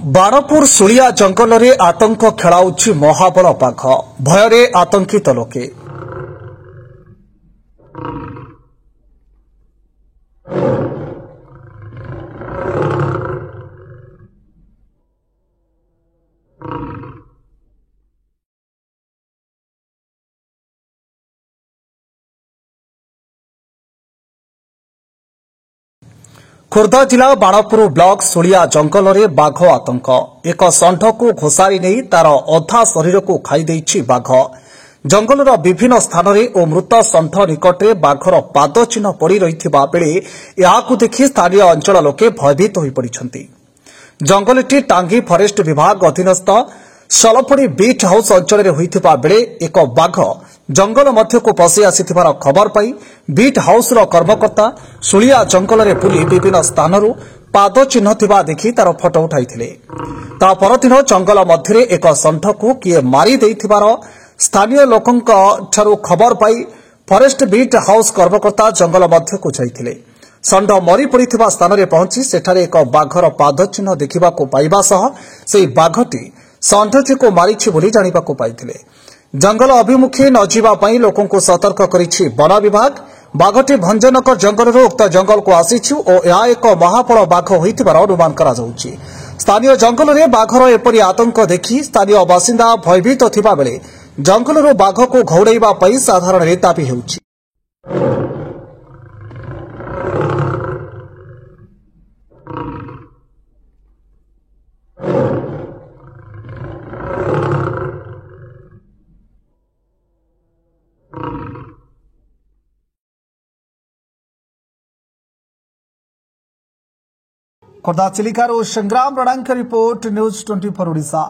बाणपुर सुलिया जंगल में आतंक खेलाउछि महाबल बाघ भୟରେ आतंकित लोके। खोर्धा जिला बाणपुर ब्लॉक सुलिया जंगल में बाघ आतंक एक षंढ को घोषारी नहीं तार अधा शरीर को खाई बाघ। जंगलर विभिन्न स्थान में मृत षंढ निकटे बाघर पाद चिन्ह पड़ रही बेले यहां देखि स्थानीय अंचल लोके भयभीत हो पड़ते। जंगलटी टांगी फरेस्ट विभाग अधीनस्थ सलफड़ी बीट हाउस अंचल में होता बेले एक बाघ जंगल मध्य को पशि आसिथिबार खबर पाई बीट हाउस कर्मकर्ता सुलिया जंगल में बुली विभिन्न स्थान पाद चिन्ह थिबा देखि तार फोटो उठाइथिले। ता परदिन जंगल मध्य एक षंढ को किए मारी देइथिबार स्थानीय लोकंक ठारू खबर पाई फरेस्ट बीट हाउस कर्मकर्ता जंगल मध्य को जाइथिले। षंढ मरी पड़िथिबा स्थान में पहुंची सेठारे एक बाघर पाद चिन्ह देखिबाको पाइबा सह सेही बाघटी षंढटी को मारिछि बोली जानिबाको पाइथिले। जंगल अभिमुखे न जीवा पई लोकों को सतर्क करिछि वन विभाग। बाघटी भंजनकर जंगल उक्त जंगल को आसीछि और यह एक महाफल बाघ होइथिबार अनुमान करा जाउछि। स्थानीय जंगल में बाघर एपरि आतंक देखि स्थानीय बासिंदा भयभीत थिबा बेले जंगल बाघ को घौड़ाइबा पई साधारण दाबी हेउछि। खोर्धा चिलिकार संग्राम रणांक रिपोर्ट न्यूज 24 ओडिशा।